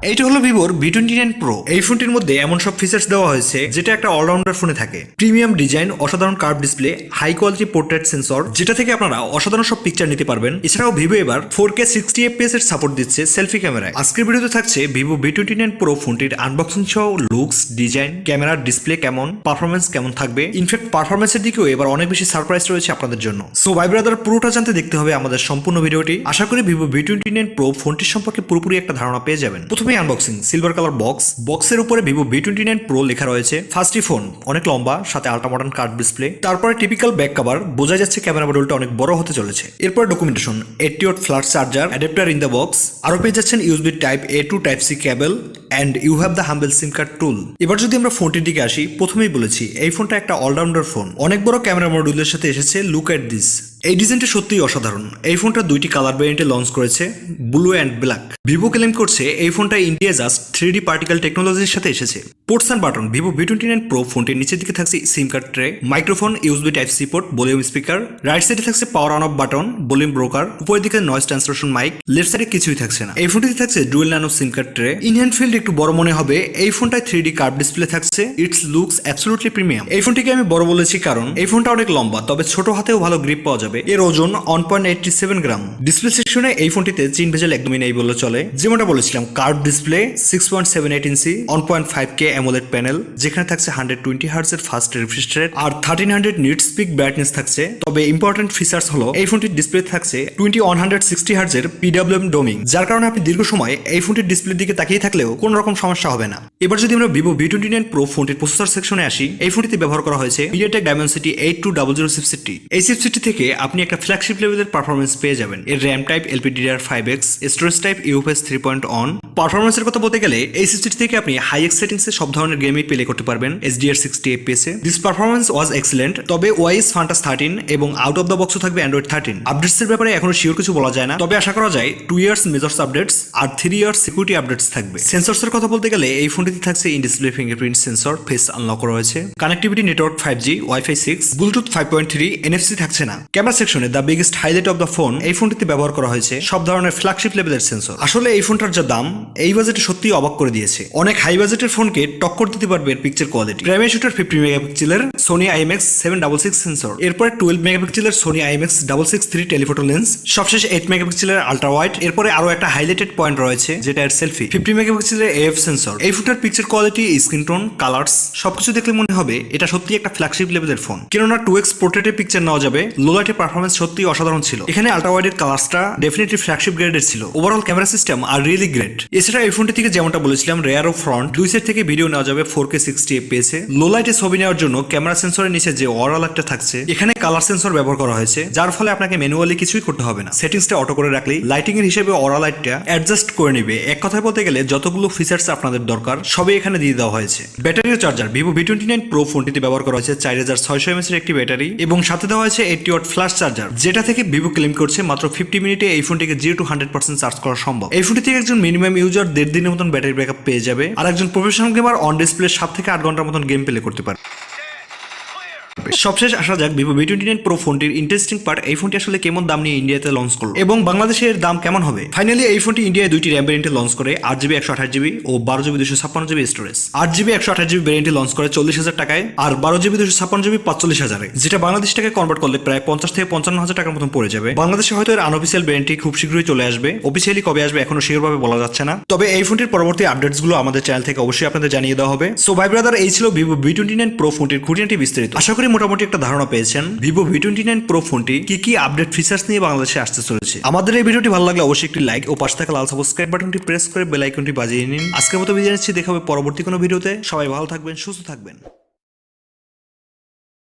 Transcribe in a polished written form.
এইটা হলো ভিভোর V29 Pro। এই ফোনটির মধ্যে এমন সব ফিচার্স দেওয়া হয়েছে যেটা একটা অলরাউন্ডার ফোনে থাকে। প্রিমিয়াম ডিজাইন, অসাধারণ curve display, high quality portrait sensor, যেটা থেকে আপনারা অসাধারণ সব পিকচার নিতে পারবেন। এছাড়াও ভিভো এবার 4K 60 FPS এর সাপোর্ট দিচ্ছে সেলফি ক্যামেরায়। আজকের ভিডিওতে থাকছে ভিভো V29 Pro ফোনটির আনবক্সিং সহ লুকস, ডিজাইন, ক্যামেরার ডিসপ্লে কেমন, পারফরমেন্স কেমন থাকবে। ইনফ্যাক্ট পারফরমেন্সের দিকেও এবার অনেক বেশি সারপ্রাইজ রয়েছে আপনাদের জন্য। সো ভাই ব্রাদার, পুরোটা জানতে দেখতে হবে আমাদের সম্পূর্ণ ভিডিওটি। আশা করি ভিভো V29 Pro ফোনটির সম্পর্কে পুরোপুরি একটা ধারণা পেয়ে যাবেন। প্রথমেই আনবক্সিং, সিলভার কালার বক্সের উপরে ভিভো V29 Pro লেখা রয়েছে। ফার্স্টই ফোন অনেক লম্বা, সাথে আল্ট্রা মডার্ন কার্ভ ডিসপ্লে। তারপরে টিপিক্যাল ব্যাক কভার, বোঝা যাচ্ছে ক্যামেরা মডিউলটা অনেক বড় হতে চলেছে। এরপর documentation, 80 watt flash charger, adapter in the box. আরো পেয়ে যাচ্ছেন USB type A to type C cable and you have the humble SIM card tool. এবার যদি আমরা ফোনটির দিকে আসি, প্রথমেই বলেছি এই ফোনটা একটা অলরাউন্ডার ফোন। অনেক বড় ক্যামেরা মডিউলের সাথে এসেছে। Look at this. এই ডিজাইনটা সত্যিই অসাধারণ। এই ফোনটা দুইটি কালার ভেরিয়েন্টে লঞ্চ করেছে, blue and black. Vivo claim করছে এই ফোনটা ইন্ডিয়া জাস্ট 3D পার্টিকেল টেকনোলজির সাথে এসেছে। Ports and button, Vivo V29 Pro ফোনটির নিচের দিকে থাকছে sim card tray, microphone, USB type C port, volume speaker. Right সাইডে থাকছে power on off button, volume rocker. উপরের দিকে নয়েজ ট্রান্সলেশন মাইক। লেফট সাইডে কিছুই থাকছে না। এই ফোনটিতে থাকছে dual nano SIM card tray. In hand field একটু বড় মনে হবে। এই ফোনটায় 3D কার্ভ ডিসপ্লে থাকছে। It's looks absolutely premium. এই ফোনটিকে আমি বড় বলেছি কারণ এই ফোনটা অনেক লম্বা, তবে ছোট হাতেও ভালো গ্রিপ পাওয়া যাবে। এর ওজন 1.87 গ্রাম। ডিসপ্লে সেকশনে এই ফোনটিতে চিন ভেজেল একদমই নেই বললে চলে। যেমনটা বলেছিলাম, কার্ভ ডিসপ্লে, 6.78 ইঞ্চি 1.5K অ্যামোলেড প্যানেল, যেখানে থাকছে 120 হার্টজ এর ফাস্ট রিফ্রেশ রেট আর 1300 নিটস পিক ব্রাইটনেস থাকছে। তবে ইম্পর্টেন্ট ফিচার্স হলো এই ফোনটির ডিসপ্লে থাকছে 2160 হার্টজ এর PWM ডোমিং, যার কারণে আপনি দীর্ঘ সময় এই ফোনটির ডিসপ্লের দিকে তাকিয়ে থাকলেও কোনো রকম সমস্যা হবে না। এবার যদি আমরা ভিভো V29 Pro ফোনটির প্রসেসর সেকশনে আসি, এই ফোনটিতে ব্যবহার করা হয়েছে MediaTek Dimensity 8200 চিপসেটটি। এই চিপসেটটি থেকে আপনি একটা ফ্ল্যাগশিপ লেভেলের পারফরমেন্স পেয়ে যাবেন। এর RAM type LPDDR5X, storage type UFS 3.1। পারফরমেন্সের কথা বলতে গেলে এই চিপসেট থেকে আপনি হাই এক্স সেটিংসে সব ধরনের গেমই প্লে করতে পারবেন HDR 60 FPS A. This performance was excellent. তবে OIS Fantas 13 এবং আউট অফ দ্য বক্সও থাকবে Android 13। আপডেটসের ব্যাপারে এখনো শিওর কিছু বলা যায় না, তবে আশা করা যায় 2 ইয়ার্স মেজর্স আপডেটস আর 3 ইয়ার্স সিকিউরিটি আপডেটস থাকবে। সেন্সরসের কথা বলতে গেলে এই ফোনটিতে থাকছে in display fingerprint sensor, face unlock রয়েছে। Connectivity network 5G, Wi-Fi 6, Bluetooth 5.3, NFC থাকছে না। ক্যামেরা সেকশনে the biggest highlight of the phone, এই ফোনটিতে ব্যবহার করা হয়েছে সব ধরনের ফ্ল্যাগশিপ লেভেলের সেন্সর। আসলে এই ফোনটার যা দাম এই বাজেটে সত্যিই অবাক করে দিয়েছে। অনেক হাই বাজেটের ফোনকে টক্কর দিতে পারবে এর পিকচার কোয়ালিটি। প্রাইমারি শুটার 50 মেগাপিক্সেলের Sony IMX766 সেন্সর, এরপরে 12 মেগাপিক্সেলের Sony IMX663 টেলিফটো লেন্স, সবশেষে 8 মেগাপিক্সেলের আল্ট্রা ওয়াইড। এরপরে আরো একটা হাইলাইটেড পয়েন্ট রয়েছে যেটা এর সেলফি, 50 মেগাপিক্সেলের AF সেন্সর। এই ফোনটার picture quality, screen tone, colours সবকিছু দেখলে মনে হবে এটা সত্যি একটা ফ্ল্যাগশিপ লেভেলের ফোন। কেননা 2x পোর্ট্রেটের পিকচার নেওয়া যাবে। লো লাইটের পারফরমেন্স সত্যি অসাধারণ ছিল। এখানে আল্ট্রা ওয়াইডের কালার্সটা ডেফিনেটলি ফ্ল্যাগশিপ গ্রেডের ছিল। Overall camera system are really great. এছাড়া এই ফোনটি থেকে যেমনটা বলেছিলাম, রেয়ার ও ফ্রন্ট দুই সাইড থেকে ভিডিও নেওয়া যাবে 4K 60 FPS এ। লো লাইটে ছবি নেওয়ার জন্য ক্যামেরা সেন্সরের নিচে যে অরাল একটা থাকছে, এখানে কালার সেন্সর ব্যবহার করা হয়েছে, যার ফলে আপনাকে ম্যানুয়ালি কিছুই করতে হবে না। সেটিংসটা অটো করে রাখলেই লাইটিং এর হিসেবে অরাল লাইটটা অ্যাডজাস্ট করে নেবে। এক কথায় বলতে গেলে যতগুলো ফিচার্স আপনাদের দরকার সবই এখানে দিয়ে দেওয়া হয়েছে। ব্যাটারি ও চার্জার, ভিভো V29 Pro ফোনটিতে ব্যবহার করা হয়েছে 4600 mAh এর একটি ব্যাটারি এবং সাথে দেওয়া হয়েছে 80 ওয়াট ফ্ল্যাশ চার্জার, যেটা থেকে ভিভো ক্লেম করছে মাত্র 50 মিনিটে এই ফোনটিকে 0 to 100% চার্জ করা সম্ভব। এই ফোনটি থেকে একজন মিনিমাম ইউজার 1.5 দিনের মতন ব্যাটারি ব্যাকআপ পেয়ে যাবে, আর একজন প্রফেশনাল গেমার অন ডিসপ্লে 7 থেকে 8 ঘন্টার মতন গেম প্লে করতে পারে। সবশেষ আসা যাক ভিভো V29 Pro ফোনটির ইন্টারেস্টিং পার্ট, এই ফোনটি আসলে কেমন দাম নিয়ে ইন্ডিয়াতে লঞ্চ করলো এবং বাংলাদেশের দাম কেমন হবে। ফাইনালি এই ফোনটি ইন্ডিয়ায় দুইটি র্যাম ভেরিয়েন্টে লঞ্চ করে, 8GB 128GB ও 12GB 256GB storage. 8GB 128GB ভেরিয়েন্টে launch করে 40,000 টাকায় আর 12GB 256GB 45,000 এ, যেটা বাংলাদেশ টাকায় কনভার্ট করলে প্রায় 50 থেকে 55,000 টাকার মতন পড়ে যাবে। বাংলাদেশে হয়তো এর আনঅফিসিয়াল ভেরিয়েন্টটি খুব শীঘ্রই চলে আসবে। অফিসিয়ালি কবে আসবে এখনো শিওর ভাবে বলা যাচ্ছে না, তবে এই ফোনটির পরবর্তী আপডেটস গুলো আমাদের চ্যানেল থেকে অবশ্যই আপনাদের জানিয়ে দেওয়া হবে। সো ভাই ব্রাদার, এই ছিল ভিভো V29 Pro ফোনটির খুঁটিনাটি বিস্তারিত। আশা করি মোটামুটি একটা ধারণা পেয়েছেন ভিভো V29 Pro ফোনটি কি আপডেট ফিচার্স নিয়ে বাংলাদেশে আসতে চলেছে। আমাদের এই ভিডিওটি ভালো লাগলে অবশ্যই একটি লাইক ও পাশে থাকা লাল সাবস্ক্রাইব বাটনটি প্রেস করে বেল আইকনটি বাজিয়ে নিন। আজকের মতো বিদায় নিচ্ছি, দেখা হবে পরবর্তী কোনো ভিডিওতে। সবাই ভালো থাকবেন, সুস্থ থাকবেন।